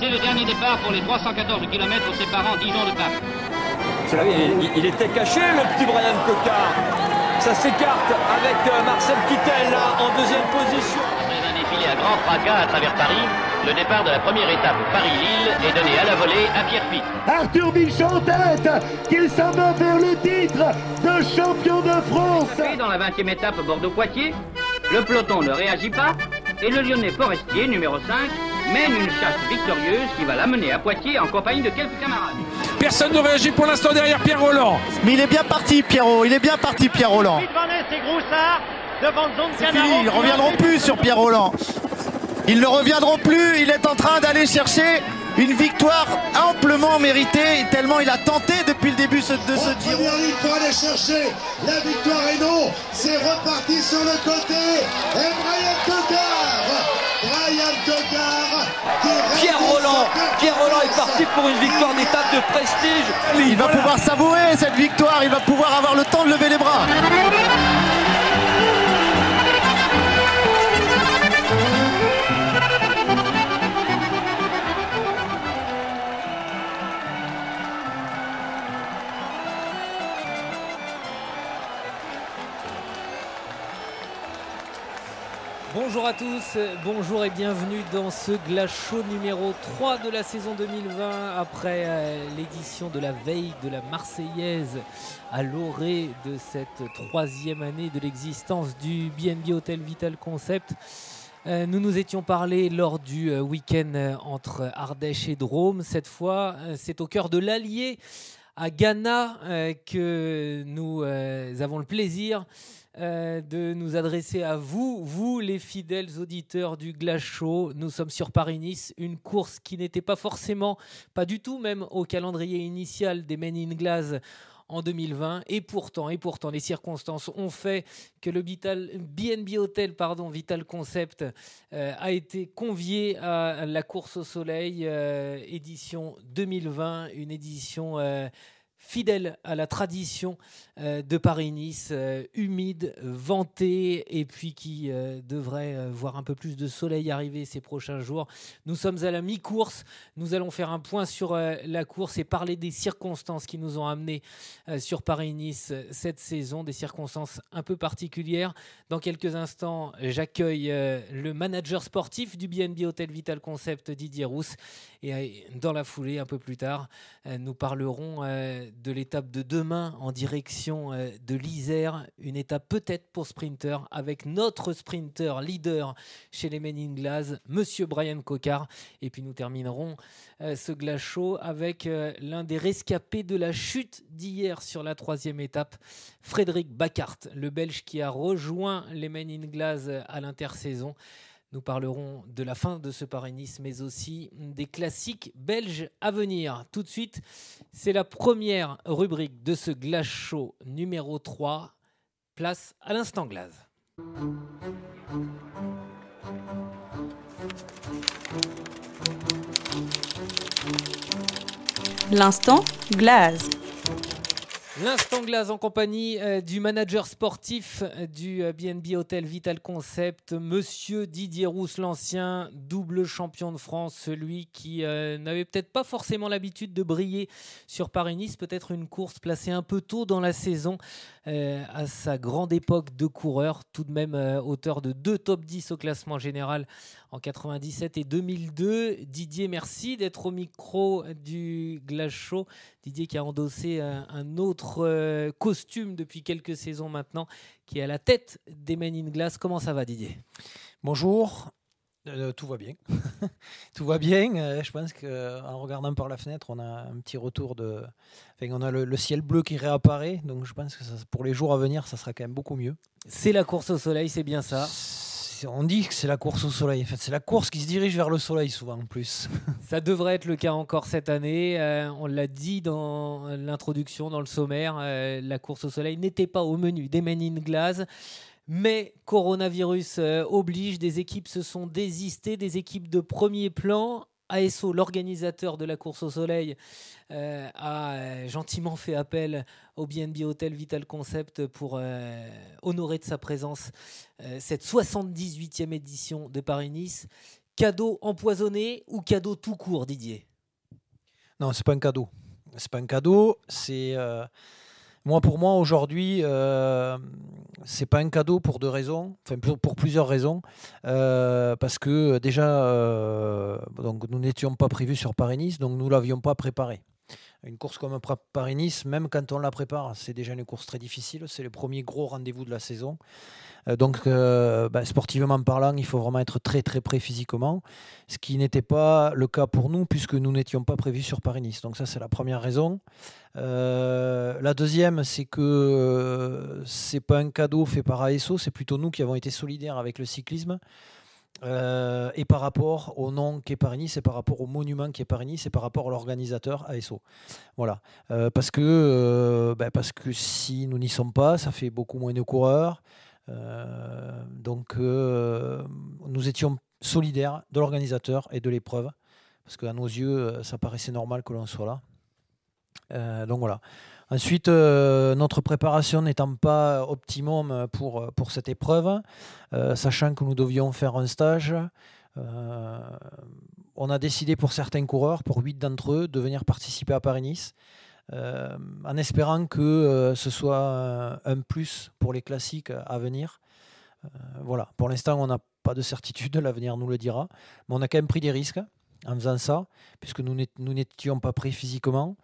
c'est le dernier départ pour les 314 km séparant Dijon de Paris. Il était caché, le petit Brian Cocard. Ça s'écarte avec Marcel Kittel là, en deuxième position. Après un défilé à grand fracas à travers Paris, le départ de la première étape Paris-Lille est donné à la volée à Pierre Pic. Arthur Bichon en tête, qu'il s'en va vers le titre de champion de France. Dans la 20e étape Bordeaux-Poitiers, le peloton ne réagit pas et le Lyonnais Forestier, numéro 5, mène une chasse victorieuse qui va l'amener à Poitiers en compagnie de quelques camarades. Personne ne réagit pour l'instant derrière Pierre Rolland. Mais il est bien parti, Pierrot. Il est bien parti, Pierre Rolland. C'est fini, ils ne reviendront plus sur Pierre Rolland. Ils ne reviendront plus. Il est en train d'aller chercher une victoire amplement méritée, tellement il a tenté depuis le début de ce Giro. Première ligne pour aller chercher la victoire et non, c'est reparti sur le côté. Et Brian Cocard Pierre Rolland est parti pour une victoire d'étape de prestige. Il va pouvoir savourer cette victoire, il va pouvoir avoir le temps de lever les bras. Bonjour à tous, bonjour et bienvenue dans ce Glace Show numéro 3 de la saison 2020 après l'édition de la veille de la Marseillaise à l'orée de cette troisième année de l'existence du BNB Hotel Vital Concept. Nous nous étions parlé lors du week-end entre Ardèche et Drôme. Cette fois, c'est au cœur de l'Allier à Ghana que nous avons le plaisir de nous adresser à vous les fidèles auditeurs du Glace Show. Nous sommes sur Paris-Nice, une course qui n'était pas forcément, pas du tout même au calendrier initial des Men in Glass en 2020. Et pourtant, les circonstances ont fait que le BNB Hotel Vital Concept a été convié à la course au soleil édition 2020, une édition fidèle à la tradition de Paris-Nice, humide, venté, et puis qui devrait voir un peu plus de soleil arriver ces prochains jours. Nous sommes à la mi-course, nous allons faire un point sur la course et parler des circonstances qui nous ont amenés sur Paris-Nice cette saison, des circonstances un peu particulières. Dans quelques instants, j'accueille le manager sportif du BNB Hotel Vital Concept, Didier Rousse, et dans la foulée, un peu plus tard, nous parlerons de l'étape de demain en direction de l'Isère, une étape peut-être pour sprinter avec notre sprinter leader chez les Men in Glass, Monsieur Brian Cocard. Et puis nous terminerons ce Glace Show avec l'un des rescapés de la chute d'hier sur la troisième étape, Frédéric Bacart, le Belge qui a rejoint les Men in Glass à l'intersaison. Nous parlerons de la fin de ce Paris-Nice, mais aussi des classiques belges à venir. Tout de suite, c'est la première rubrique de ce Glace Show numéro 3. Place à l'instant glace. L'instant glace. L'instant glace en compagnie du manager sportif du BNB Hotel Vital Concept, Monsieur Didier Rousse, l'ancien double champion de France, celui qui n'avait peut-être pas forcément l'habitude de briller sur Paris-Nice, peut-être une course placée un peu tôt dans la saison à sa grande époque de coureur, tout de même auteur de 2 top 10 au classement général en 97 et 2002. Didier, merci d'être au micro du Glace Show. Didier qui a endossé un autre costume depuis quelques saisons maintenant, qui est à la tête des Men in Glass. Comment ça va, Didier ? Bonjour, tout va bien. Tout va bien. Je pense qu'en regardant par la fenêtre, on a un petit retour de... Enfin, on a le ciel bleu qui réapparaît, donc je pense que pour les jours à venir, ça sera quand même beaucoup mieux. C'est la course au soleil, c'est bien ça ? On dit que c'est la course au soleil. En fait, c'est la course qui se dirige vers le soleil souvent en plus. Ça devrait être le cas encore cette année. On l'a dit dans l'introduction, dans le sommaire, la course au soleil n'était pas au menu des Men in Glass. Mais coronavirus oblige, des équipes se sont désistées, des équipes de premier plan. ASO, l'organisateur de la course au soleil, a gentiment fait appel au BNB Hotel Vital Concept pour honorer de sa présence cette 78e édition de Paris-Nice Cadeau empoisonné ou cadeau tout court, Didier? Non, c'est pas un cadeau. C'est pas un cadeau. C'est pour moi aujourd'hui, c'est pas un cadeau pour deux raisons. Enfin, pour plusieurs raisons. Parce que déjà, donc nous n'étions pas prévus sur Paris-Nice, donc nous l'avions pas préparé. Une course comme Paris-Nice, même quand on la prépare, c'est déjà une course très difficile. C'est le premier gros rendez-vous de la saison. Donc, sportivement parlant, il faut vraiment être très très prêt physiquement, ce qui n'était pas le cas pour nous puisque nous n'étions pas prévus sur Paris-Nice. Donc ça, c'est la première raison. La deuxième, c'est que c'est pas un cadeau fait par ASO, c'est plutôt nous qui avons été solidaires avec le cyclisme. Et par rapport au nom qu'est Paris-Nice, et par rapport au monument qu'est Paris-Nice, et par rapport à l'organisateur ASO. Voilà. Parce que si nous n'y sommes pas, ça fait beaucoup moins de coureurs. Donc nous étions solidaires de l'organisateur et de l'épreuve parce qu'à nos yeux ça paraissait normal que l'on soit là. Donc voilà. Ensuite, notre préparation n'étant pas optimum pour cette épreuve, sachant que nous devions faire un stage, on a décidé pour certains coureurs, pour 8 d'entre eux, de venir participer à Paris-Nice. En espérant que ce soit un plus pour les classiques à venir. Voilà. Pour l'instant, on n'a pas de certitude, l'avenir nous le dira. Mais on a quand même pris des risques en faisant ça, puisque nous n'étions pas prêts physiquement.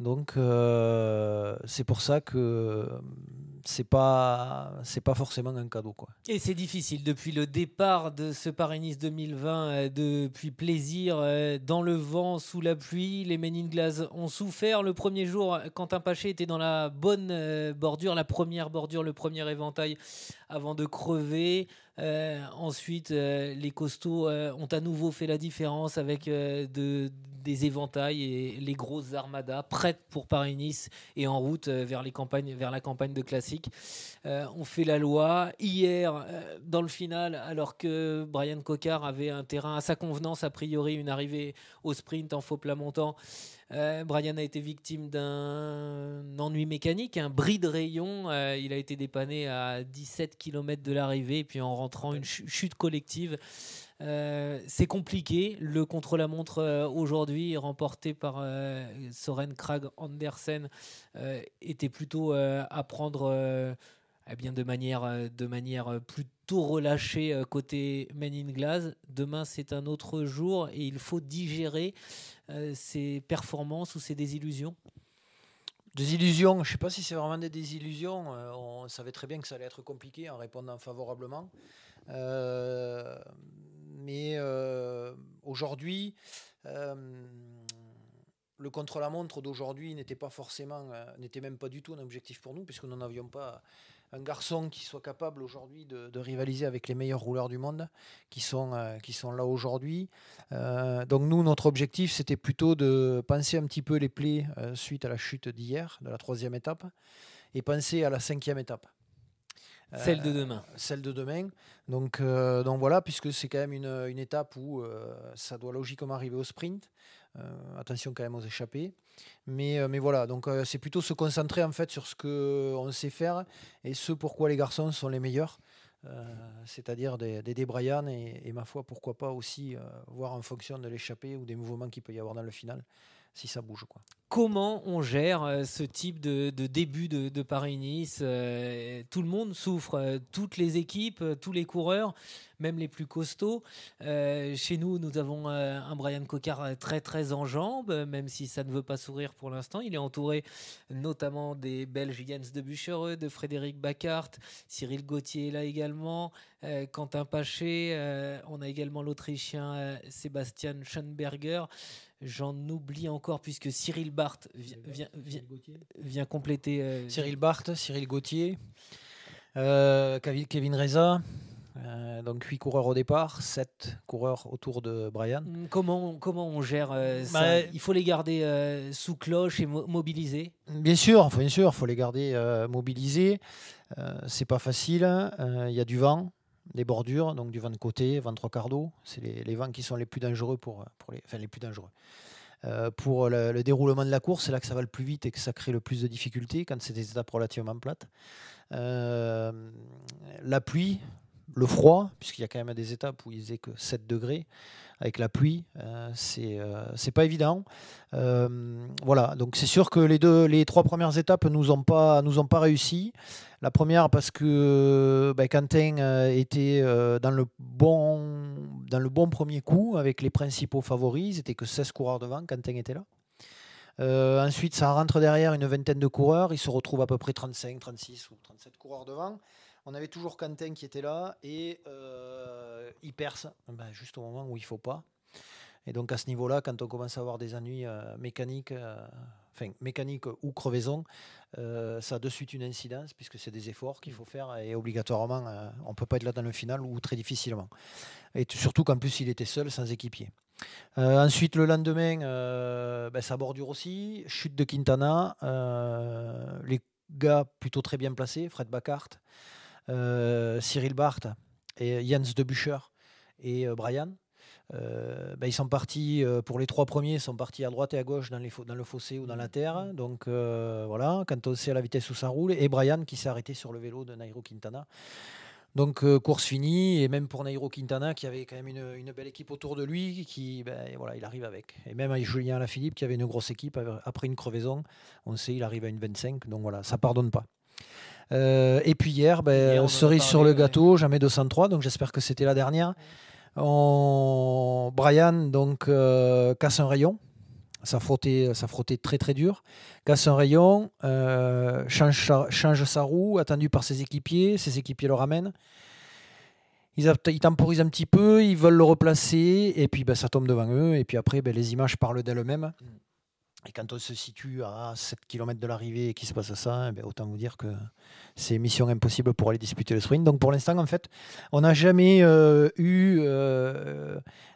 Donc c'est pour ça que c'est pas forcément un cadeau, quoi. Et c'est difficile depuis le départ de ce Paris-Nice 2020, depuis plaisir dans le vent, sous la pluie. Les Men in Glass ont souffert. Le premier jour, Quentin Paché était dans la bonne bordure, la première bordure, le premier éventail avant de crever. Ensuite, les costauds ont à nouveau fait la différence avec des éventails et les grosses armadas prêtes pour Paris-Nice et en route vers la campagne de classique. On fait la loi. Hier, dans le final, alors que Brian Cocard avait un terrain à sa convenance, a priori une arrivée au sprint en faux plat montant, Brian a été victime d'un ennui mécanique, un bris de rayon. Il a été dépanné à 17 km de l'arrivée, et puis en rentrant, une chute collective. C'est compliqué. Le contre-la-montre aujourd'hui, remporté par Søren Kragh Andersen, était plutôt à prendre de manière plutôt relâchée côté Men in Glass. Demain, c'est un autre jour et il faut digérer ces performances ou ces désillusions. Des illusions, je ne sais pas si c'est vraiment des désillusions. On savait très bien que ça allait être compliqué en répondant favorablement. Mais aujourd'hui, le contre-la-montre d'aujourd'hui n'était même pas du tout un objectif pour nous, puisque nous n'avions pas un garçon qui soit capable aujourd'hui de rivaliser avec les meilleurs rouleurs du monde qui sont là aujourd'hui. Donc nous, notre objectif, c'était plutôt de penser un petit peu les plaies suite à la chute d'hier, de la 3e étape, et penser à la 5e étape. Celle de demain. Celle de demain. Donc voilà, puisque c'est quand même une étape où ça doit logiquement arriver au sprint. Attention quand même aux échappées. Mais voilà, donc c'est plutôt se concentrer en fait sur ce qu'on sait faire et ce pourquoi les garçons sont les meilleurs. C'est-à-dire des Brian et ma foi, pourquoi pas aussi voir en fonction de l'échappée ou des mouvements qu'il peut y avoir dans le final, si ça bouge, quoi. Comment on gère ce type de début de Paris-Nice? Tout le monde souffre, toutes les équipes, tous les coureurs, même les plus costauds. Chez nous, nous avons un Brian Cocard très très en jambes, même si ça ne veut pas sourire pour l'instant. Il est entouré notamment des Belges Jens de Buchereux, de Frédéric Bacart, Cyril Gauthier est là également, Quentin Paché, on a également l'Autrichien Sebastian Schoenberger. J'en oublie encore puisque Cyril Barth vient compléter. Cyril Barth, Cyril Gauthier, Kevin Reza. Donc 8 coureurs au départ, 7 coureurs autour de Brian. Comment on gère ça? Il faut les garder sous cloche et mobilisés? Bien sûr, faut les garder mobilisés. C'est pas facile. Il y a du vent, des bordures, donc du vent de côté, vent 3/4 d'eau. C'est les vents qui sont les plus dangereux les plus dangereux. Pour le déroulement de la course, c'est là que ça va le plus vite et que ça crée le plus de difficultés quand c'est des étapes relativement plates. La pluie, le froid, puisqu'il y a quand même des étapes où il faisait que 7 degrés, avec la pluie, c'est pas évident. Voilà, donc c'est sûr que les 3 premières étapes nous ont pas réussi. La première parce que Quentin était dans le bon premier coup avec les principaux favoris. Ils n'étaient que 16 coureurs devant, Quentin était là. Ensuite, ça rentre derrière une vingtaine de coureurs. Il se retrouve à peu près 35, 36 ou 37 coureurs devant. On avait toujours Quentin qui était là et il perce juste au moment où il ne faut pas. Et donc à ce niveau-là, quand on commence à avoir des ennuis mécaniques ou crevaison, ça a de suite une incidence puisque c'est des efforts qu'il faut faire et obligatoirement, on ne peut pas être là dans le final ou très difficilement. Et surtout qu'en plus, il était seul, sans équipier. Ensuite, le lendemain, ça bordure aussi. Chute de Quintana. Les gars plutôt très bien placés, Fred Bacart, Cyril Barth et Jens de Bucher et Brian. Ils sont partis, pour les 3 premiers, ils sont partis à droite et à gauche dans le fossé ou dans la terre. Donc voilà, quand on sait à la vitesse où ça roule. Et Brian qui s'est arrêté sur le vélo de Nairo Quintana. Donc course finie, et même pour Nairo Quintana qui avait quand même une belle équipe autour de lui, il arrive avec. Et même avec Julien Alaphilippe qui avait une grosse équipe, après une crevaison, on sait il arrive à une 25, donc voilà, ça pardonne pas. Et puis hier cerise sur le gâteau, jamais 203, donc j'espère que c'était la dernière. Brian donc casse un rayon. Ça frottait très très dur. Casse un rayon, change sa roue, attendu par ses équipiers le ramènent. Ils temporisent un petit peu, ils veulent le replacer, et puis ça tombe devant eux, et puis après les images parlent d'elles-mêmes. Et quand on se situe à 7 km de l'arrivée et qu'il se passe ça, autant vous dire que c'est mission impossible pour aller disputer le sprint. Donc pour l'instant, en fait, on n'a jamais eu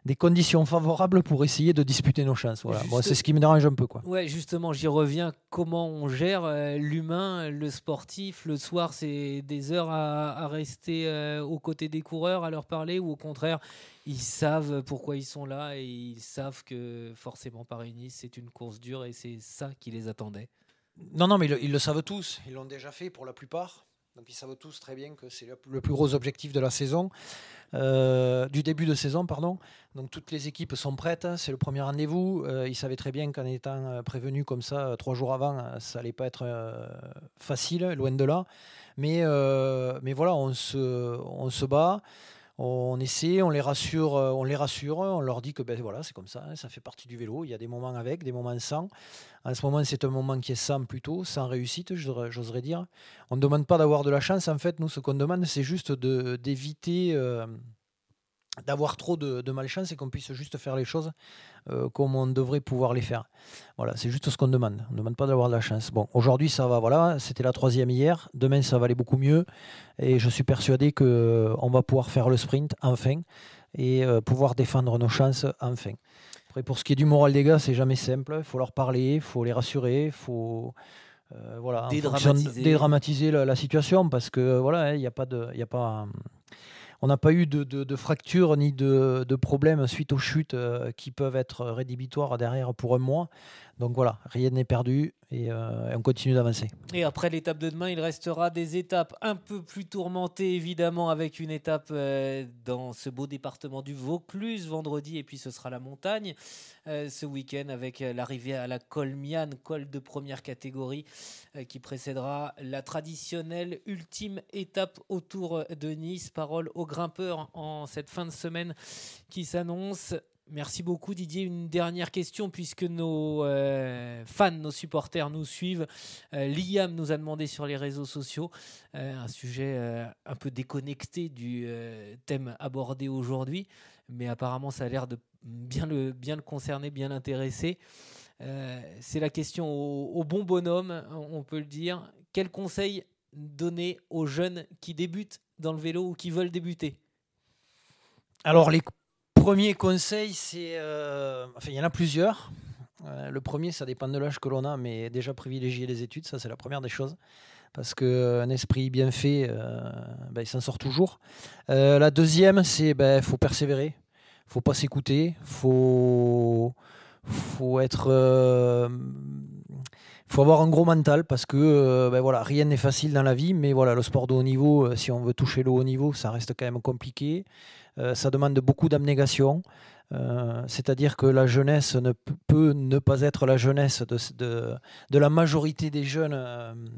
des conditions favorables pour essayer de disputer nos chances. Voilà. Bon, c'est ce qui me dérange un peu, quoi. Ouais, justement, j'y reviens. Comment on gère l'humain, le sportif? Le soir, c'est des heures à rester aux côtés des coureurs, à leur parler, ou au contraire, ils savent pourquoi ils sont là et ils savent que forcément Paris-Nice, c'est une course dure et c'est ça qui les attendait? Non, mais ils le savent tous. Ils l'ont déjà fait pour la plupart. Donc ils savent tous très bien que c'est le plus gros objectif de la saison, du début de saison, pardon. Donc toutes les équipes sont prêtes, c'est le premier rendez-vous. Ils savaient très bien qu'en étant prévenus comme ça 3 jours avant, ça allait pas être facile, loin de là. Mais voilà, on se bat. On essaie, on les rassure, on leur dit que voilà, c'est comme ça, ça fait partie du vélo. Il y a des moments avec, des moments sans. En ce moment, c'est un moment qui est sans plutôt, sans réussite, j'oserais dire. On ne demande pas d'avoir de la chance. En fait, nous, ce qu'on demande, c'est juste d'éviter d'avoir trop de malchance et qu'on puisse juste faire les choses comme on devrait pouvoir les faire. Voilà, c'est juste ce qu'on demande. On ne demande pas d'avoir de la chance. Bon, aujourd'hui, ça va, voilà, c'était la 3e hier. Demain, ça va aller beaucoup mieux. Et je suis persuadé qu'on va pouvoir faire le sprint, enfin, et pouvoir défendre nos chances, enfin. Après, pour ce qui est du moral des gars, c'est jamais simple. Il faut leur parler, il faut les rassurer, il faut... voilà, dédramatiser la situation, parce que voilà, on n'a pas eu de fractures ni de problèmes suite aux chutes qui peuvent être rédhibitoires derrière pour un mois. Donc voilà, rien n'est perdu et on continue d'avancer. Et après l'étape de demain, il restera des étapes un peu plus tourmentées, évidemment, avec une étape dans ce beau département du Vaucluse vendredi, et puis ce sera la montagne ce week-end avec l'arrivée à la Col Miane, col de première catégorie, qui précédera la traditionnelle ultime étape autour de Nice. Parole aux grimpeurs en cette fin de semaine qui s'annonce. Merci beaucoup Didier. Une dernière question puisque nos fans, nos supporters nous suivent. Liam nous a demandé sur les réseaux sociaux un sujet un peu déconnecté du thème abordé aujourd'hui, mais apparemment ça a l'air de bien le concerner, bien l'intéresser. C'est la question au bon bonhomme, on peut le dire. Quel conseil donner aux jeunes qui débutent dans le vélo ou qui veulent débuter? Alors les premiers conseils, c'est... il y en a plusieurs. Le premier, ça dépend de l'âge que l'on a, mais déjà privilégier les études, ça c'est la première des choses. Parce qu'un esprit bien fait, il s'en sort toujours. La deuxième, c'est faut persévérer. Il ne faut pas s'écouter. Faut faut avoir un gros mental parce que voilà, rien n'est facile dans la vie, mais voilà, le sport de haut niveau, si on veut toucher le haut niveau, ça reste quand même compliqué. Ça demande beaucoup d'abnégation. C'est-à-dire que la jeunesse ne peut ne pas être la jeunesse de la majorité des jeunes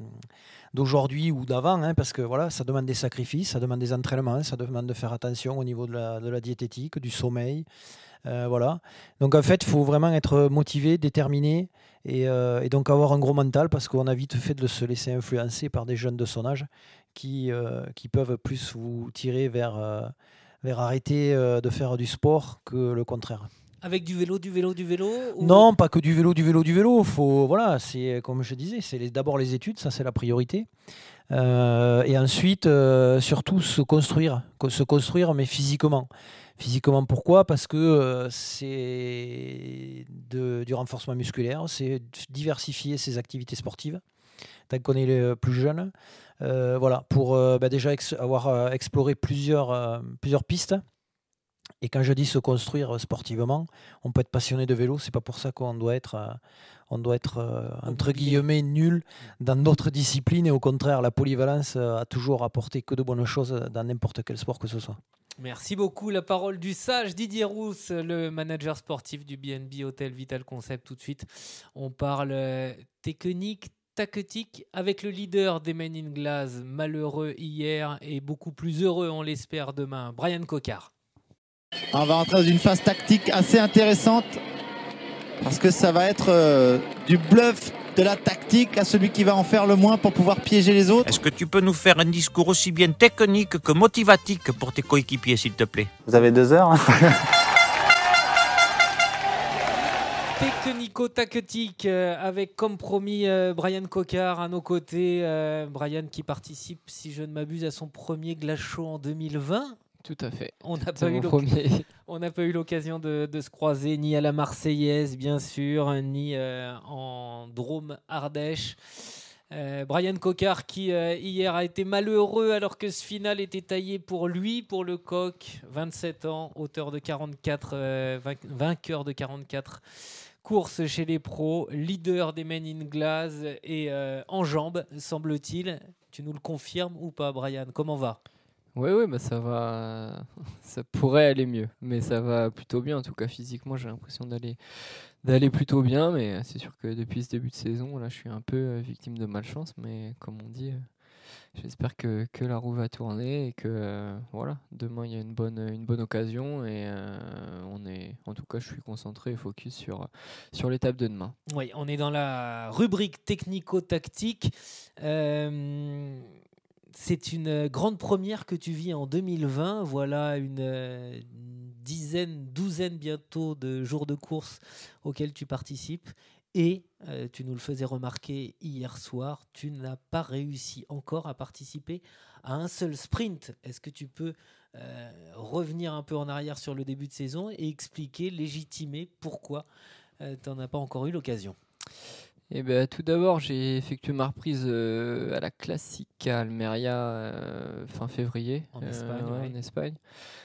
d'aujourd'hui ou d'avant, hein, parce que voilà, ça demande des sacrifices, ça demande des entraînements, ça demande de faire attention au niveau de la diététique, du sommeil. Voilà. Donc en fait, il faut vraiment être motivé, déterminé et donc avoir un gros mental parce qu'on a vite fait de se laisser influencer par des jeunes de son âge qui peuvent plus vous tirer vers arrêter de faire du sport que le contraire. Avec du vélo ou... Non, pas que du vélo. Faut, voilà, c'est comme je disais, c'est d'abord les études, ça c'est la priorité. Et ensuite, surtout se construire, mais physiquement. Physiquement, pourquoi ? Parce que c'est du renforcement musculaire, c'est diversifier ses activités sportives, tant qu'on est les plus jeunes. Voilà, pour déjà avoir exploré plusieurs pistes. Et quand je dis se construire sportivement, on peut être passionné de vélo, c'est pas pour ça qu'on doit être, entre guillemets nul dans d'autres disciplines. Et au contraire, la polyvalence a toujours apporté que de bonnes choses dans n'importe quel sport que ce soit. Merci beaucoup. La parole du sage Didier Rousse, le manager sportif du BNB Hotel Vital Concept. Tout de suite, on parle technique, tactique avec le leader des Men in Glass, malheureux hier et beaucoup plus heureux, on l'espère, demain, Brian Coquard. On va rentrer dans une phase tactique assez intéressante parce que ça va être du bluff, de la tactique à celui qui va en faire le moins pour pouvoir piéger les autres. Est-ce que tu peux nous faire un discours aussi bien technique que motivatique pour tes coéquipiers, s'il te plaît ? Vous avez 2 heures. Technico-tactique avec comme promis Brian Coquard à nos côtés. Brian qui participe, si je ne m'abuse, à son premier Glace Show en 2020. Tout à fait. On n'a pas eu l'occasion de se croiser ni à la Marseillaise, bien sûr, ni en Drôme Ardèche. Brian Coquard qui hier a été malheureux alors que ce final était taillé pour lui, pour le coq, 27 ans, auteur de 44, vainqueur de 44 courses chez les pros, leader des Men in Glass et en jambes, semble-t-il. Tu nous le confirmes ou pas, Brian ? Comment va ? Oui, bah ça va. Ça pourrait aller mieux, mais ça va plutôt bien. En tout cas, physiquement, j'ai l'impression d'aller plutôt bien. Mais c'est sûr que depuis ce début de saison, là, je suis un peu victime de malchance. Mais comme on dit, j'espère que la roue va tourner et que voilà, demain il y a une bonne occasion et en tout cas, je suis concentré et focus sur l'étape de demain. Oui, on est dans la rubrique technico-tactique. C'est une grande première que tu vis en 2020. Voilà une douzaine bientôt de jours de course auxquels tu participes. Et tu nous le faisais remarquer hier soir, tu n'as pas réussi encore à participer à un seul sprint. Est-ce que tu peux revenir un peu en arrière sur le début de saison et expliquer, légitimer pourquoi tu n'en as pas encore eu l'occasion ? Eh ben, tout d'abord, j'ai effectué ma reprise à la Classique à Almeria fin février. En Espagne, en Espagne.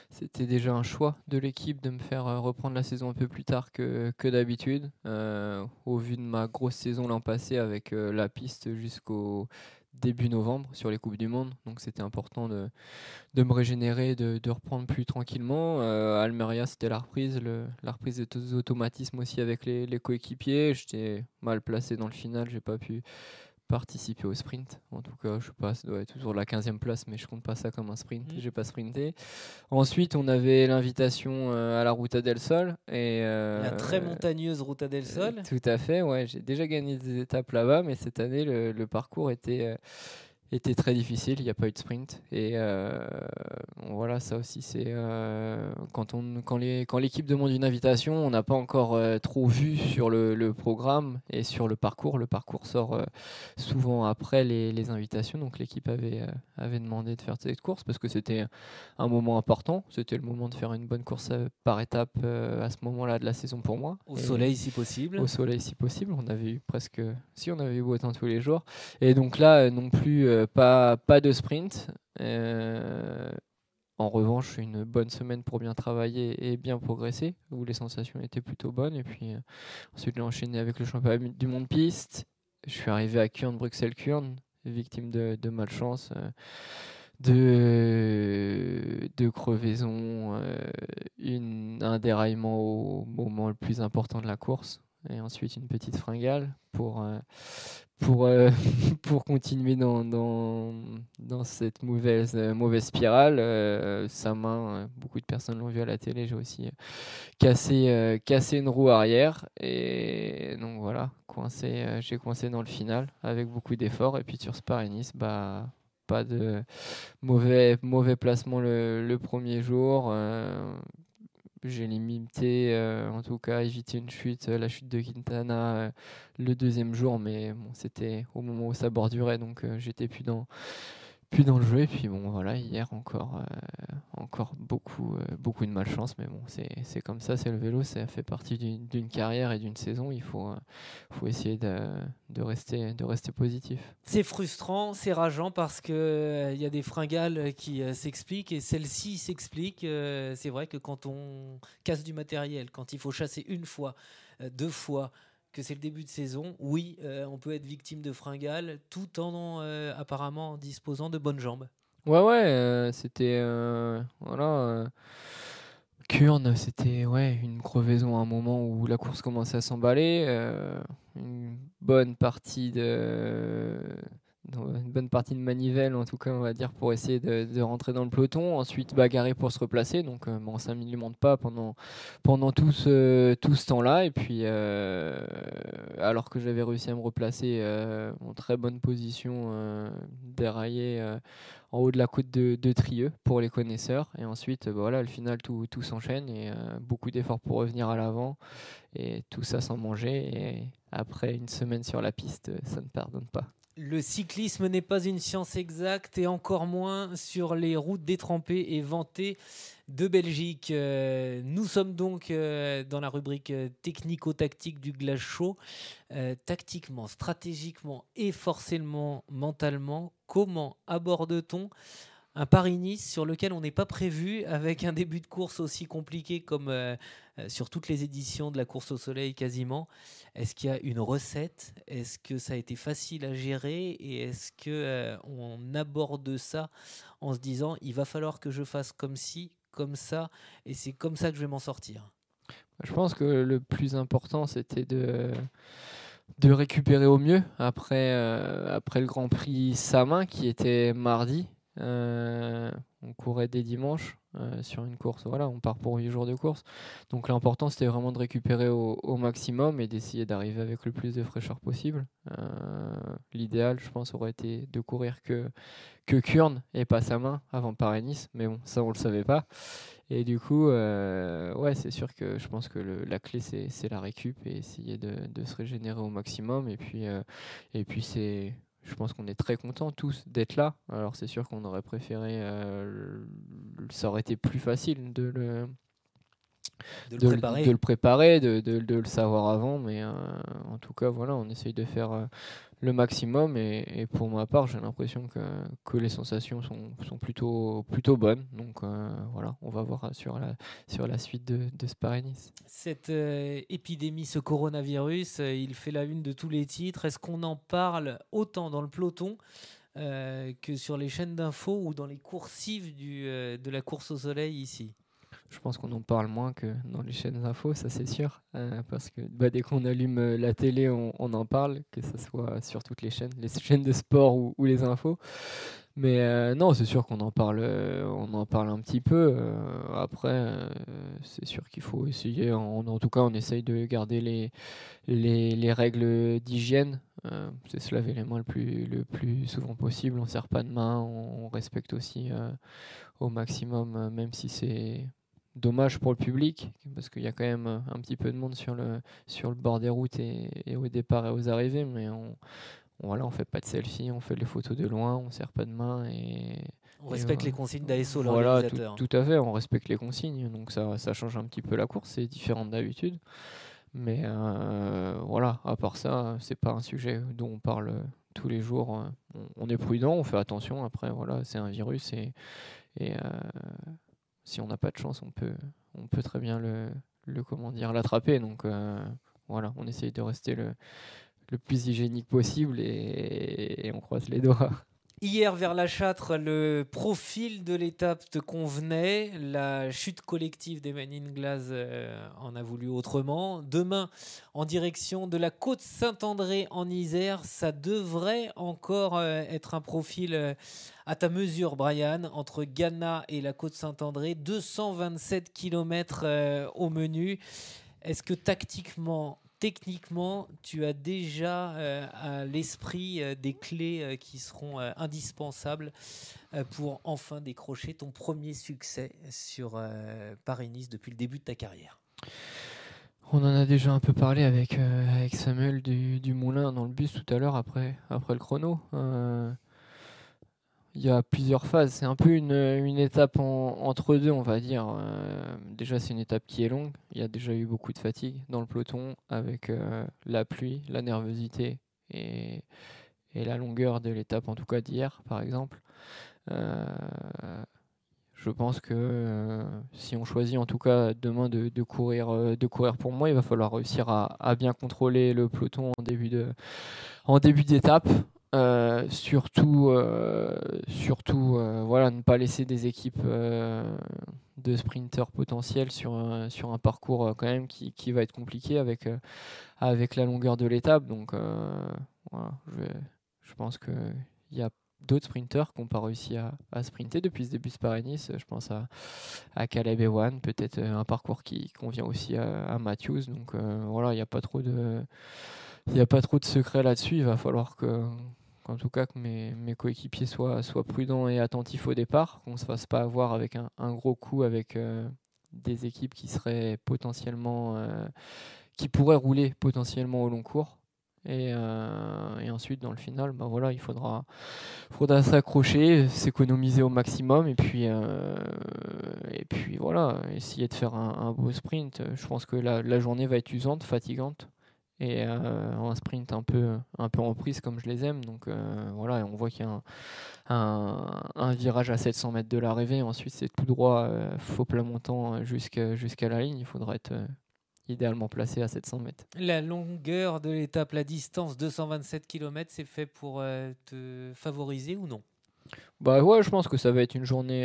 C'était déjà un choix de l'équipe de me faire reprendre la saison un peu plus tard que d'habitude. Au vu de ma grosse saison l'an passé avec la piste jusqu'au début novembre sur les Coupes du Monde. Donc c'était important de me régénérer, de reprendre plus tranquillement. Almeria, c'était la reprise des automatismes aussi avec les coéquipiers. J'étais mal placé dans le final, j'ai pas pu participer au sprint. En tout cas, je sais pas, ça doit être toujours la 15e place, mais je compte pas ça comme un sprint. J'ai pas sprinté. Ensuite, on avait l'invitation à la Ruta del Sol. La très montagneuse Ruta del Sol. Tout à fait, ouais. J'ai déjà gagné des étapes là-bas, mais cette année, le parcours était très difficile, il n'y a pas eu de sprint et voilà, ça aussi c'est quand l'équipe demande une invitation, on n'a pas encore trop vu sur le programme et sur le parcours sort souvent après les invitations, donc l'équipe avait demandé de faire cette course parce que c'était un moment important, c'était le moment de faire une bonne course par étape à ce moment-là de la saison pour moi. Au soleil si possible, on avait eu on avait eu beau temps tous les jours et donc là non plus pas de sprint. En revanche, une bonne semaine pour bien travailler et bien progresser, où les sensations étaient plutôt bonnes. Et puis ensuite, j'ai enchaîné avec le championnat du monde piste. je suis arrivé à Kuurne, Bruxelles-Kuurne, victime de malchance, de crevaison, un déraillement au moment le plus important de la course, et ensuite une petite fringale pour continuer dans cette mauvaise spirale. Sa main, beaucoup de personnes l'ont vu à la télé, j'ai aussi cassé une roue arrière, et donc voilà, j'ai coincé dans le final avec beaucoup d'efforts, et puis sur Paris-Nice, pas de mauvais placement le premier jour. J'ai limité, en tout cas évité une chute, la chute de Quintana le deuxième jour, mais bon, c'était au moment où ça bordurait, donc j'étais plus dans le jeu. Et puis bon, voilà, hier encore beaucoup de malchance, mais bon, c'est comme ça, c'est le vélo, ça fait partie d'une carrière et d'une saison. Il faut essayer de rester positif. C'est frustrant, c'est rageant, parce que y a des fringales qui s'expliquent, et celle-ci s'explique. C'est vrai que quand on casse du matériel, quand il faut chasser une fois, 2 fois, que c'est le début de saison, oui, on peut être victime de fringales tout en apparemment disposant de bonnes jambes. Ouais, c'était voilà. Kuurne, c'était une crevaison à un moment où la course commençait à s'emballer. Une bonne partie de manivelle, en tout cas, on va dire, pour essayer de rentrer dans le peloton. Ensuite, bagarrer pour se replacer. Donc, ça ne m'alimente pas pendant tout ce temps-là. Et puis, alors que j'avais réussi à me replacer en très bonne position, déraillé en haut de la côte de Trieux pour les connaisseurs. Et ensuite, voilà, le final, tout s'enchaîne, et beaucoup d'efforts pour revenir à l'avant. Et tout ça sans manger. Et après une semaine sur la piste, ça ne pardonne pas. Le cyclisme n'est pas une science exacte, et encore moins sur les routes détrempées et ventées de Belgique. Nous sommes donc dans la rubrique technico-tactique du Glace Show. Tactiquement, stratégiquement et forcément mentalement, comment aborde-t-on un Paris-Nice sur lequel on n'est pas prévu, avec un début de course aussi compliqué comme sur toutes les éditions de la course au soleil quasiment? Est-ce qu'il y a une recette? Est-ce que ça a été facile à gérer? Et est-ce qu'on aborde ça en se disant il va falloir que je fasse comme ci, comme ça, et c'est comme ça que je vais m'en sortir? Je pense que le plus important, c'était de récupérer au mieux après le Grand Prix Samin, qui était mardi. On courait dès dimanche sur une course, voilà, on part pour 8 jours de course, donc l'important c'était vraiment de récupérer au maximum et d'essayer d'arriver avec le plus de fraîcheur possible. L'idéal, je pense, aurait été de courir que Kuurne et pas Samin avant Paris-Nice, mais bon, ça on le savait pas, et du coup c'est sûr que je pense que la clé c'est la récup, et essayer de se régénérer au maximum, et puis je pense qu'on est très contents tous d'être là. Alors c'est sûr qu'on aurait préféré, ça aurait été plus facile de le préparer, de le savoir avant, mais en tout cas voilà, on essaye de faire le maximum, et pour ma part j'ai l'impression que les sensations sont plutôt bonnes, donc voilà, on va voir sur la suite de ce Paris-Nice. Cette épidémie, ce coronavirus, il fait la une de tous les titres. Est-ce qu'on en parle autant dans le peloton que sur les chaînes d'infos ou dans les coursives de la course au soleil ici? Je pense qu'on en parle moins que dans les chaînes d'infos, ça c'est sûr, parce que dès qu'on allume la télé, on en parle, que ce soit sur toutes les chaînes de sport ou les infos. Mais non, c'est sûr qu'on en parle un petit peu. Après, c'est sûr qu'il faut essayer, en tout cas on essaye de garder les règles d'hygiène. C'est se laver les mains le plus souvent possible, on ne serre pas de main, on respecte aussi au maximum, même si c'est dommage pour le public, parce qu'il y a quand même un petit peu de monde sur le bord des routes et au départ et aux arrivées, mais on fait pas de selfie, on fait les photos de loin, on serre pas de main, et on respecte les consignes d'ASO, voilà, l'organisateur. tout à fait, on respecte les consignes, donc ça change un petit peu la course, c'est différent d'habitude, mais voilà, à part ça, c'est pas un sujet dont on parle tous les jours. On est prudent, on fait attention. Après voilà, c'est un virus, et si on n'a pas de chance, on peut très bien l'attraper. Donc voilà, on essaye de rester le plus hygiénique possible et on croise les doigts. Hier, vers la Châtre, le profil de l'étape te convenait. La chute collective des Men in Glass en a voulu autrement. Demain, en direction de la côte Saint-André en Isère, ça devrait encore être un profil à ta mesure, Brian, entre Ghana et la côte Saint-André. 227 km au menu. Est-ce que techniquement, tu as déjà à l'esprit des clés qui seront indispensables pour enfin décrocher ton premier succès sur Paris-Nice depuis le début de ta carrière? On en a déjà un peu parlé avec Samuel du Moulin dans le bus tout à l'heure après le chrono. Il y a plusieurs phases. C'est un peu une étape entre deux, on va dire. Déjà, c'est une étape qui est longue. Il y a déjà eu beaucoup de fatigue dans le peloton avec la pluie, la nervosité et la longueur de l'étape, en tout cas d'hier, par exemple. Je pense que si on choisit en tout cas demain de courir pour moi, il va falloir réussir à bien contrôler le peloton en début d'étape. Surtout voilà, ne pas laisser des équipes de sprinters potentiels sur un parcours quand même qui va être compliqué avec la longueur de l'étape. Donc voilà, je pense qu'il y a d'autres sprinters qui n'ont pas réussi à sprinter depuis ce début de Paris-Nice. Je pense à Caleb Ewan, peut-être un parcours qui convient aussi à Matthews. Donc voilà, il n'y a pas trop de secret là-dessus. Il va falloir qu'en tout cas que mes coéquipiers soient prudents et attentifs au départ, qu'on ne se fasse pas avoir avec un gros coup avec des équipes qui seraient potentiellement qui pourraient rouler potentiellement au long cours. Et ensuite dans le final, voilà, il faudra s'accrocher, s'économiser au maximum et puis voilà, essayer de faire un beau sprint. Je pense que la journée va être usante, fatigante. Et un sprint un peu en prise comme je les aime. Donc voilà, on voit qu'il y a un virage à 700 mètres de l'arrivée. Ensuite, c'est tout droit, faux plat montant jusqu'à la ligne. Il faudra être idéalement placé à 700 mètres. La longueur de l'étape, la distance, 227 km, c'est fait pour te favoriser ou non? Bah ouais, je pense que ça va être une journée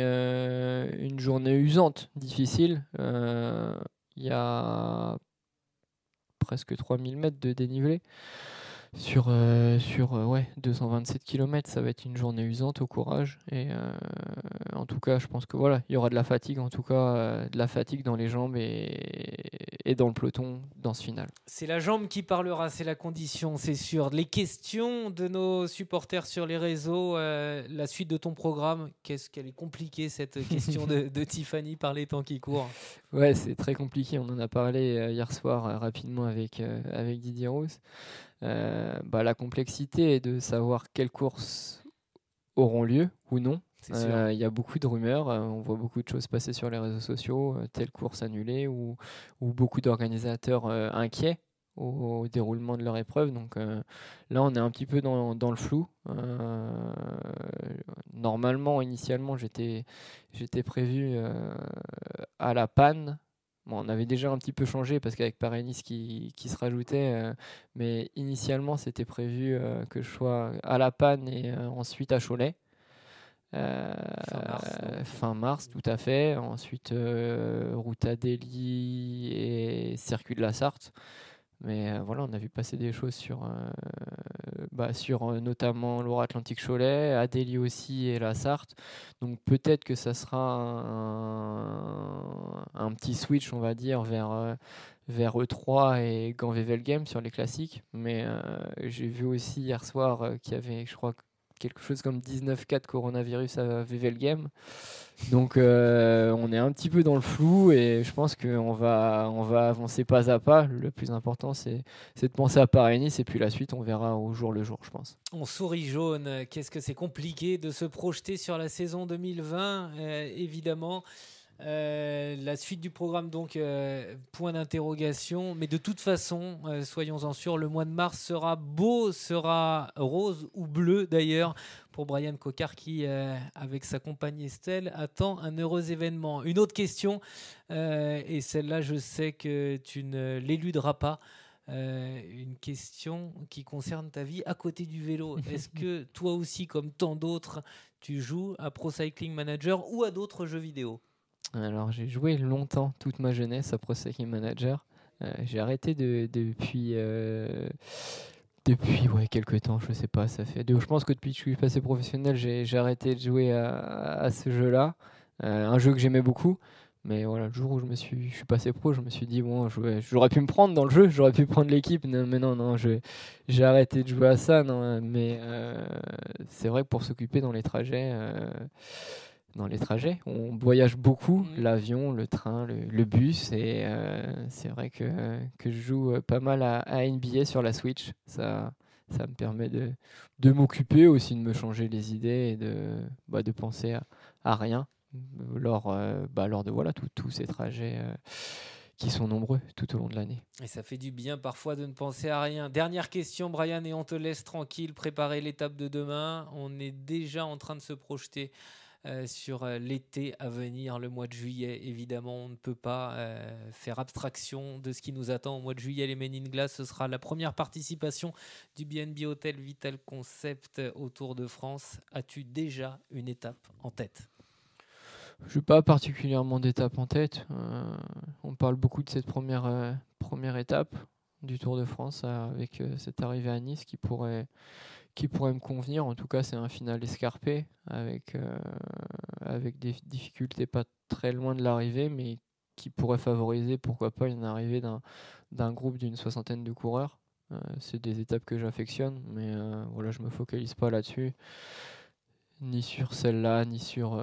usante, difficile. Il y a presque 3000 mètres de dénivelé sur 227 km. Ça va être une journée usante, au courage. Et en tout cas, je pense que voilà, il y aura de la fatigue, en tout cas de la fatigue dans les jambes et dans le peloton dans ce final. C'est la jambe qui parlera, c'est la condition, c'est sûr. Les questions de nos supporters sur les réseaux, la suite de ton programme, qu'est-ce qu'elle est compliquée cette question de Tiffany par les temps qui courent? Ouais, c'est très compliqué. On en a parlé hier soir rapidement avec Didier Rousse. La complexité est de savoir quelles courses auront lieu ou non. Il y a beaucoup de rumeurs, on voit beaucoup de choses passer sur les réseaux sociaux, telle course annulée ou beaucoup d'organisateurs inquiets au déroulement de leur épreuve. Donc là, on est un petit peu dans le flou. Normalement, initialement, j'étais prévu à la panne. Bon, on avait déjà un petit peu changé parce qu'avec Paris-Nice qui se rajoutait, mais initialement, c'était prévu que je sois à la panne et ensuite à Cholet. Fin mars, tout à fait. Ensuite, route à Delhi et circuit de la Sarthe. Mais voilà, on a vu passer des choses sur notamment Loire-Atlantique-Cholet, à Delhi aussi et la Sarthe. Donc peut-être que ça sera un petit switch, on va dire, vers E3 et Gand-Wevelgem sur les classiques. Mais j'ai vu aussi hier soir qu'il y avait, je crois, quelque chose comme 19 cas de coronavirus à Wevelgem. Donc on est un petit peu dans le flou et je pense qu'on va avancer pas à pas. Le plus important, c'est de penser à Paris-Nice et puis la suite, on verra au jour le jour, je pense. On sourit jaune. Qu'est-ce que c'est compliqué de se projeter sur la saison 2020, évidemment. La suite du programme, donc, point d'interrogation. Mais de toute façon, soyons-en sûrs, le mois de mars sera beau, sera rose ou bleu d'ailleurs pour Brian Coquard qui, avec sa compagne Estelle, attend un heureux événement. Une autre question, et celle-là, je sais que tu ne l'éluderas pas. une question qui concerne ta vie à côté du vélo. Est-ce que toi aussi, comme tant d'autres, tu joues à Pro Cycling Manager ou à d'autres jeux vidéo ? Alors j'ai joué longtemps, toute ma jeunesse, à Pro Cycling Manager. J'ai arrêté depuis quelques temps, je sais pas, je pense que depuis que je suis passé professionnel, j'ai arrêté de jouer à ce jeu-là. Un jeu que j'aimais beaucoup. Mais voilà, le jour où je suis passé pro, je me suis dit, bon, j'aurais pu me prendre dans le jeu, j'aurais pu prendre l'équipe. Mais non, j'ai arrêté de jouer à ça. Non, mais c'est vrai que pour s'occuper dans les trajets, on voyage beaucoup, l'avion, le train, le bus. Et c'est vrai que je joue pas mal à NBA sur la Switch. Ça me permet de m'occuper aussi, de me changer les idées et de penser à rien. Lors de tous ces trajets qui sont nombreux tout au long de l'année. Et ça fait du bien parfois de ne penser à rien. Dernière question, Brian, et on te laisse tranquille préparer l'étape de demain. On est déjà en train de se projeter sur l'été à venir, le mois de juillet. Évidemment, on ne peut pas faire abstraction de ce qui nous attend au mois de juillet. Les Men in Glass, ce sera la première participation du BNB Hotel Vital Concept au Tour de France. As-tu déjà une étape en tête ? Je n'ai pas particulièrement d'étape en tête. On parle beaucoup de cette première étape du Tour de France avec cette arrivée à Nice qui pourrait me convenir. En tout cas, c'est un final escarpé avec des difficultés pas très loin de l'arrivée, mais qui pourrait favoriser, pourquoi pas, une arrivée d'un groupe d'une 60aine de coureurs. C'est des étapes que j'affectionne, mais voilà, je ne me focalise pas là-dessus. Ni sur celle-là, ni sur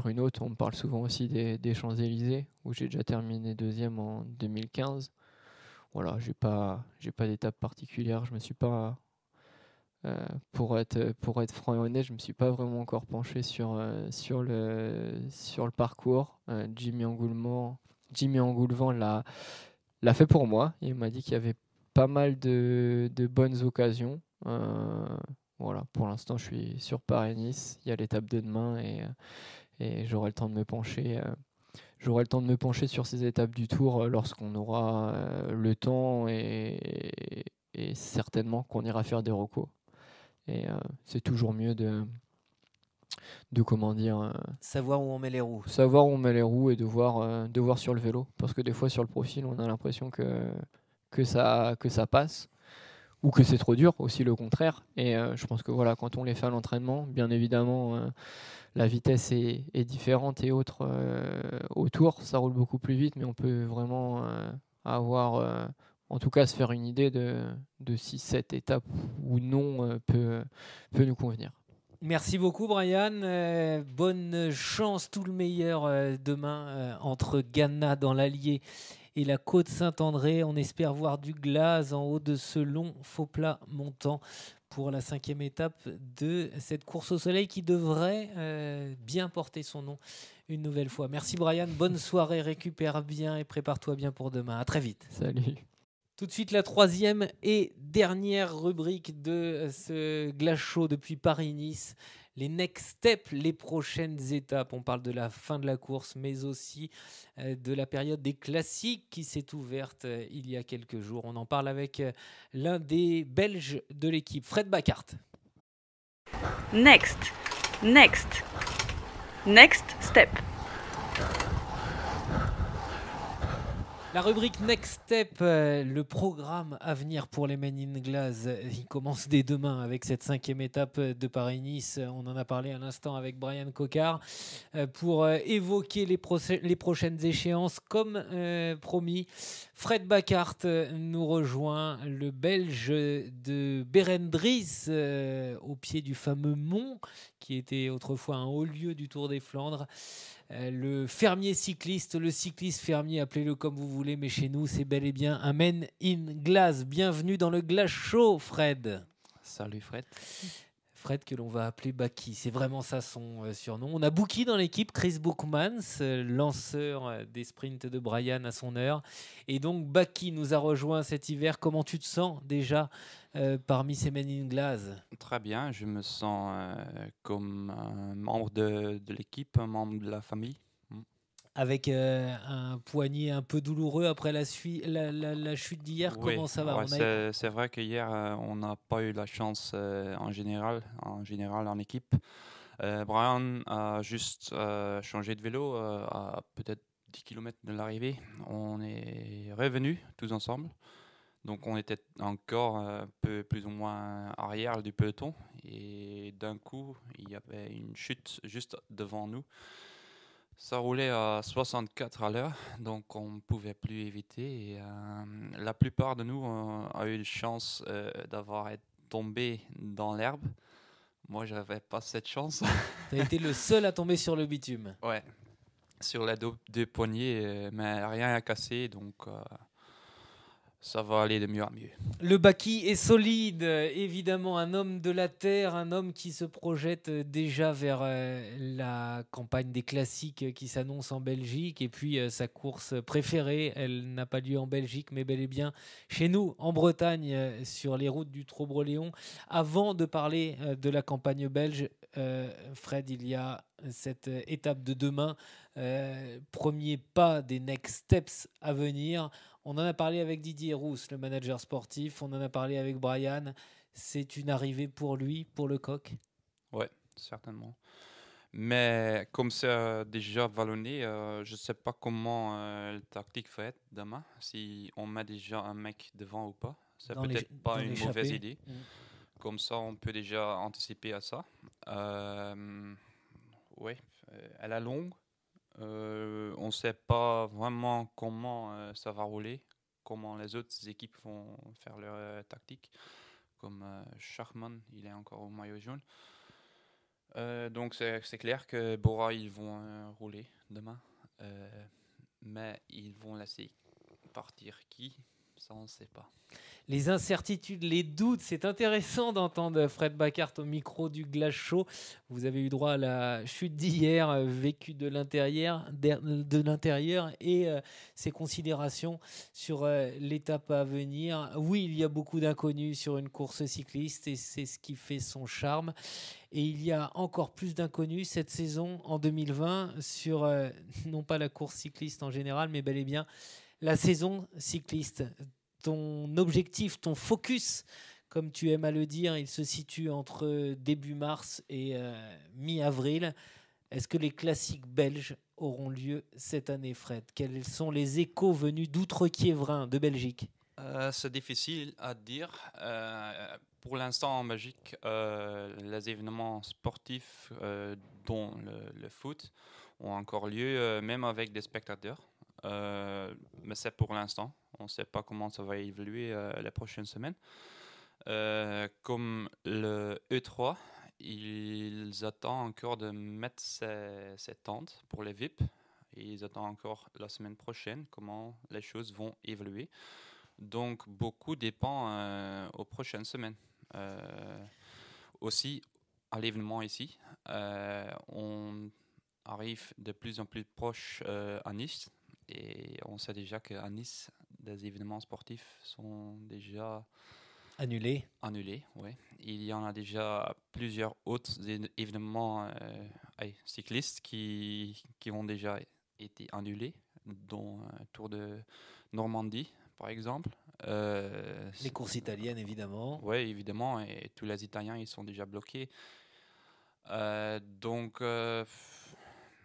une autre. On me parle souvent aussi des Champs-Élysées, où j'ai déjà terminé 2e en 2015. Voilà, j'ai pas d'étape particulière. Je me suis pas, pour être franc et honnête, je me suis pas vraiment encore penché sur le parcours. Jimmy Angoulevent l'a fait pour moi. Il m'a dit qu'il y avait pas mal de bonnes occasions. Voilà, pour l'instant, je suis sur Paris-Nice. Il y a l'étape de demain et j'aurai le temps de me pencher. J'aurai le temps de me pencher sur ces étapes du Tour lorsqu'on aura le temps et certainement qu'on ira faire des recos. Et c'est toujours mieux de comment dire. Savoir où on met les roues. Savoir où on met les roues et de voir sur le vélo. Parce que des fois, sur le profil, on a l'impression que ça passe. Ou que c'est trop dur, aussi le contraire. Et je pense que voilà, quand on les fait à l'entraînement, bien évidemment, la vitesse est différente et autre au Tour, ça roule beaucoup plus vite, mais on peut vraiment avoir, en tout cas se faire une idée de si cette étape ou non peut nous convenir. Merci beaucoup Brian, bonne chance, tout le meilleur demain entre Ghana dans l'Allier et la côte Saint-André. On espère voir du glace en haut de ce long faux plat montant pour la 5e étape de cette course au soleil qui devrait bien porter son nom une nouvelle fois. Merci Brian, bonne soirée, récupère bien et prépare-toi bien pour demain. À très vite. Salut. Tout de suite, la 3e et dernière rubrique de ce Glace Show depuis Paris-Nice. Les next steps, les prochaines étapes. On parle de la fin de la course, mais aussi de la période des classiques qui s'est ouverte il y a quelques jours. On en parle avec l'un des Belges de l'équipe, Fred Bacart. Next step. La rubrique Next Step, le programme à venir pour les Men in Glass, il commence dès demain avec cette 5e étape de Paris-Nice. On en a parlé à l'instant avec Brian Coquard pour évoquer les prochaines échéances. Comme promis, Fred Bacart nous rejoint, le Belge de Berendries, au pied du fameux mont qui était autrefois un haut lieu du Tour des Flandres. Le fermier cycliste, le cycliste fermier, appelez-le comme vous voulez, mais chez nous, c'est bel et bien un Men in Glass. Bienvenue dans le Glace Show, Fred. Salut Fred. Fred que l'on va appeler Baki, c'est vraiment ça son surnom. On a Bouki dans l'équipe, Chris Boukmans, lanceur des sprints de Brian à son heure. Et donc Baki nous a rejoint cet hiver. Comment tu te sens déjà parmi ces Men in Glass? Très bien, je me sens comme un membre de l'équipe, un membre de la famille. avec un poignet un peu douloureux après la chute d'hier. Oui, comment ça va? ouais, c'est vrai qu'hier, on n'a pas eu la chance en général en équipe. Brian a juste changé de vélo à peut-être 10 km de l'arrivée. On est revenus tous ensemble. Donc on était encore un peu plus ou moins arrière du peloton. Et d'un coup, il y avait une chute juste devant nous. Ça roulait à 64 à l'heure, donc on ne pouvait plus éviter. Et, la plupart de nous a eu la chance d'avoir été tombé dans l'herbe. Moi, je n'avais pas cette chance. Tu as été le seul à tomber sur le bitume. Ouais, sur les deux poignets, mais rien à casser, donc ça va aller de mieux en mieux. Le Baki est solide, évidemment, un homme de la terre, un homme qui se projette déjà vers la campagne des classiques qui s'annonce en Belgique, et puis sa course préférée, elle n'a pas lieu en Belgique, mais bel et bien chez nous, en Bretagne, sur les routes du Trobreléon. Avant de parler de la campagne belge, Fred, il y a cette étape de demain, premier pas des next steps à venir. On en a parlé avec Didier Rousse, le manager sportif. On en a parlé avec Brian. C'est une arrivée pour lui, pour le coq? Oui, certainement. Mais comme c'est déjà vallonné, je ne sais pas comment la tactique va être demain. Si on met déjà un mec devant ou pas. C'est peut-être pas une mauvaise idée. Comme ça, on peut déjà anticiper à ça. Oui, elle est longue. On ne sait pas vraiment comment ça va rouler, comment les autres équipes vont faire leur tactique. Comme Schachmann, il est encore au maillot jaune. Donc c'est clair que Bora, ils vont rouler demain. Mais ils vont laisser partir qui? Ça, on ne sait pas. Les incertitudes, les doutes, c'est intéressant d'entendre Fred Bacart au micro du Glace Show. Vous avez eu droit à la chute d'hier, vécue de l'intérieur et ses considérations sur l'étape à venir. Oui, il y a beaucoup d'inconnus sur une course cycliste et c'est ce qui fait son charme. Et il y a encore plus d'inconnus cette saison en 2020 sur non pas la course cycliste en général, mais bel et bien la saison cycliste. Ton objectif, ton focus, comme tu aimes à le dire, il se situe entre début mars et mi-avril. Est-ce que les classiques belges auront lieu cette année, Fred? Quels sont les échos venus d'Outre-Quiévrain, de Belgique? C'est difficile à dire. Pour l'instant, en Belgique, les événements sportifs, dont le foot, ont encore lieu, même avec des spectateurs. Mais c'est pour l'instant. On ne sait pas comment ça va évoluer les prochaines semaines. Comme le E3, ils attendent encore de mettre ces tentes pour les VIP. Et ils attendent encore la semaine prochaine comment les choses vont évoluer. Donc, beaucoup dépend aux prochaines semaines. Aussi, à l'événement ici, on arrive de plus en plus proche à Nice. Et on sait déjà qu'à Nice, des événements sportifs sont déjà annulés. Oui. Il y en a déjà plusieurs autres événements cyclistes qui ont déjà été annulés, dont Tour de Normandie, par exemple. Les courses italiennes, évidemment. Oui, évidemment. Et tous les Italiens, ils sont déjà bloqués. Donc...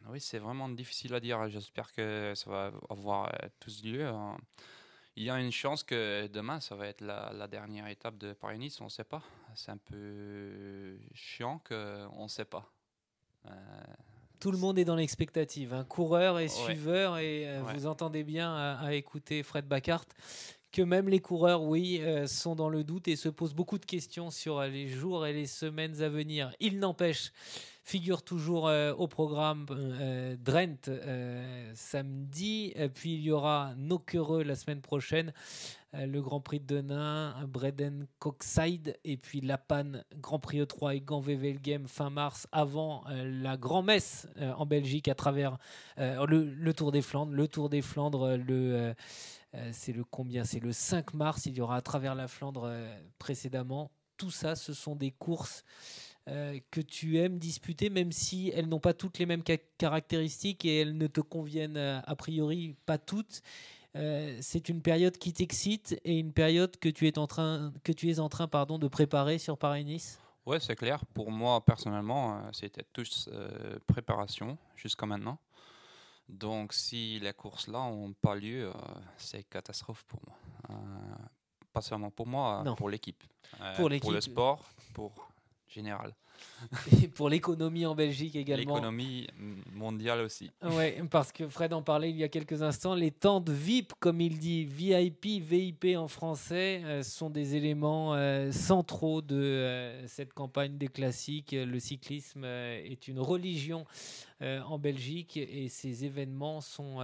oui, c'est vraiment difficile à dire. J'espère que ça va avoir tous lieu. Il y a une chance que demain, ça va être la dernière étape de Paris-Nice. On ne sait pas. C'est un peu chiant qu'on ne sait pas. Tout le monde est dans l'expectative. Coureurs et suiveurs. Et vous entendez bien à écouter Fred Bacart que même les coureurs, sont dans le doute et se posent beaucoup de questions sur les jours et les semaines à venir. Il n'empêche, figure toujours au programme Drenthe samedi, puis il y aura Nokere la semaine prochaine, le Grand Prix de Denain, Breden Coxide, et puis La Panne, Grand Prix E3 et Gand-Wevelgem fin mars, avant la grand-messe en Belgique à travers le Tour des Flandres. Le Tour des Flandres, c'est le combien? C'est le 5 mars, il y aura à travers la Flandre précédemment. Tout ça, ce sont des courses que tu aimes disputer, même si elles n'ont pas toutes les mêmes caractéristiques et elles ne te conviennent a priori pas toutes. C'est une période qui t'excite et une période que tu es en train de préparer sur Paris-Nice. Ouais, c'est clair. Pour moi, personnellement, c'était tous préparation jusqu'à maintenant. Donc, si les courses-là n'ont pas lieu, c'est catastrophe pour moi. Pas seulement pour moi, pour l'équipe. Pour le sport, pour général. Et pour l'économie en Belgique également. L'économie mondiale aussi. Oui, parce que Fred en parlait il y a quelques instants. Les tentes VIP, comme il dit, VIP, VIP en français, sont des éléments centraux de cette campagne des classiques. Le cyclisme est une religion en Belgique et ces événements sont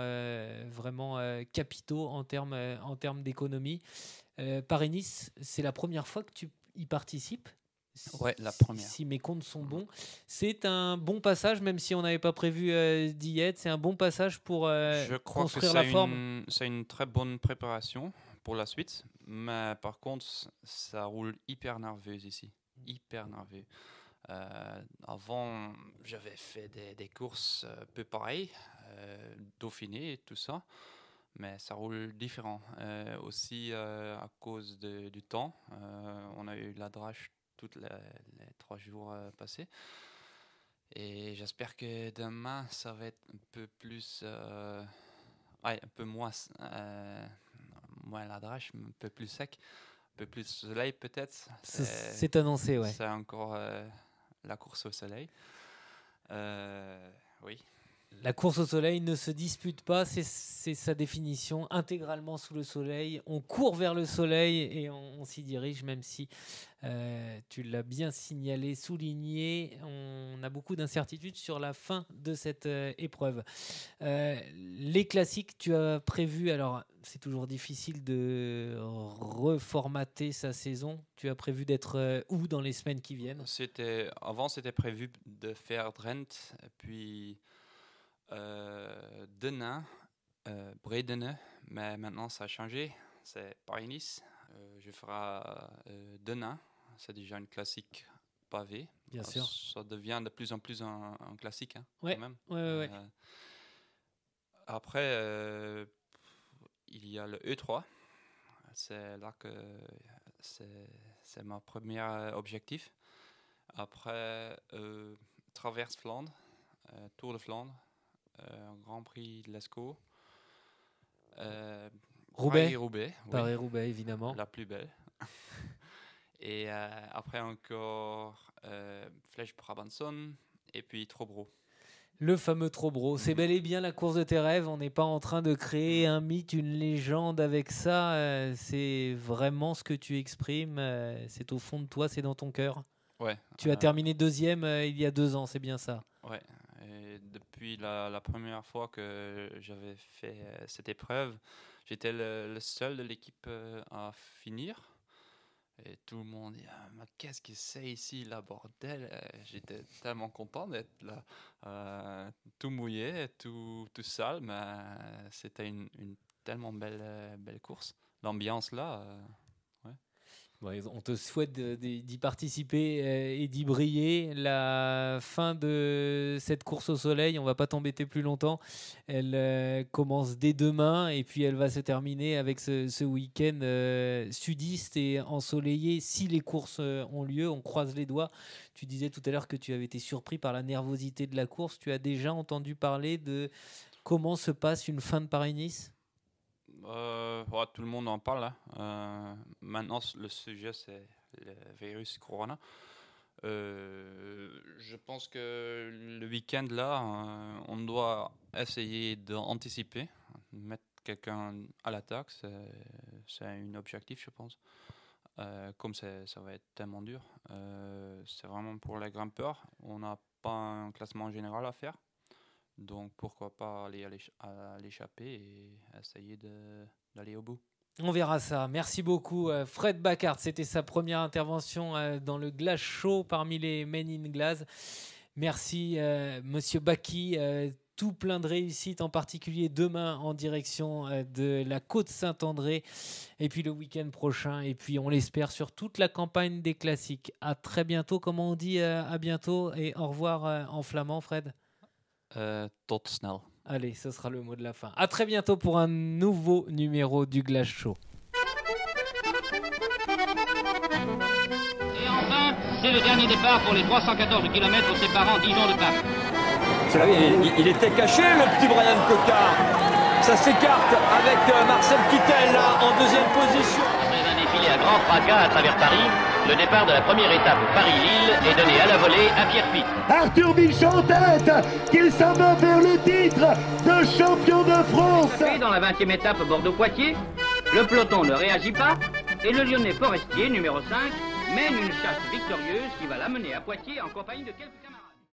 vraiment capitaux en termes d'économie. Paris-Nice, c'est la première fois que tu y participes? Ouais, la première. Si mes comptes sont bons. C'est un bon passage, même si on n'avait pas prévu d'y être. C'est un bon passage pour construire la forme. C'est une très bonne préparation pour la suite. Mais par contre, ça roule hyper nerveux ici. Hyper nerveux. Avant, j'avais fait des courses un peu pareilles, Dauphiné et tout ça. Mais ça roule différent. Aussi à cause du temps. On a eu la drache tous les 3 jours passés. Et j'espère que demain, ça va être un peu plus... un peu moins la drache, un peu plus sec, un peu plus soleil peut-être. C'est annoncé, ouais. C'est encore la course au soleil. Oui. La course au soleil ne se dispute pas, c'est sa définition, intégralement sous le soleil. On court vers le soleil et on s'y dirige, même si tu l'as bien signalé, souligné. On a beaucoup d'incertitudes sur la fin de cette épreuve. Les classiques, tu as prévu, alors c'est toujours difficile de reformater sa saison. Tu as prévu d'être où dans les semaines qui viennent? Avant, c'était prévu de faire Drenthe, puis... Denain, Bredene, mais maintenant ça a changé, c'est Paris-Nice. Je ferai Denain, c'est déjà une classique pavée. Bien sûr. Ça devient de plus en plus un classique, hein, ouais. quand même. Ouais. Après, il y a le E3, c'est là que c'est mon premier objectif. Après, Traverse Flandre, Tour de Flandre. Grand Prix de l'Escaut, Paris-Roubaix, oui. Paris-Roubaix évidemment, la plus belle. Et après encore Flèche Brabanson et puis Trobro. Le fameux Trobro, c'est bel et bien la course de tes rêves. On n'est pas en train de créer un mythe, une légende avec ça. C'est vraiment ce que tu exprimes. C'est au fond de toi, c'est dans ton cœur. Ouais. Tu as terminé 2e il y a 2 ans, c'est bien ça? Ouais. Et depuis la première fois que j'avais fait cette épreuve, j'étais le seul de l'équipe à finir. Et tout le monde dit mais qu'est-ce que c'est ici, la bordel. J'étais tellement content d'être là, tout mouillé, tout sale, mais c'était une tellement belle course. L'ambiance là... Ouais, on te souhaite d'y participer et d'y briller. La fin de cette course au soleil, on ne va pas t'embêter plus longtemps. Elle commence dès demain et puis elle va se terminer avec ce week-end sudiste et ensoleillé. Si les courses ont lieu, on croise les doigts. Tu disais tout à l'heure que tu avais été surpris par la nervosité de la course. Tu as déjà entendu parler de comment se passe une fin de Paris-Nice ? Tout le monde en parle. Maintenant, le sujet, c'est le virus Corona. Je pense que le week-end, là, on doit essayer d'anticiper, mettre quelqu'un à l'attaque. C'est un objectif, je pense. Comme ça va être tellement dur. C'est vraiment pour les grimpeurs. On n'a pas un classement général à faire. Donc pourquoi pas aller à l'échappée et essayer d'aller au bout. On verra ça. Merci beaucoup Fred Bacard. C'était sa première intervention dans le Glace Show parmi les Men in Glass. Merci Monsieur Baki. tout plein de réussite, en particulier demain en direction de la Côte Saint-André, et puis le week-end prochain, et puis on l'espère sur toute la campagne des classiques. À très bientôt. Comment on dit à bientôt et au revoir en flamand, Fred? Tot snel. Allez, ce sera le mot de la fin. À très bientôt pour un nouveau numéro du Glace Show. Et enfin, c'est le dernier départ pour les 314 km séparant Dijon de Paris. Il était caché, le petit Brian Cocard. Ça s'écarte avec Marcel Kittel là, en deuxième position. Après un défilé à grand fracas à travers Paris, le départ de la première étape Paris-Lille est donné à la volée à Pierre Pic. Arthur Bichon en tête, qu'il s'en va vers le titre de champion de France. Dans la 20e étape Bordeaux-Poitiers, le peloton ne réagit pas et le Lyonnais Forestier, numéro 5, mène une chasse victorieuse qui va l'amener à Poitiers en compagnie de quelques camarades.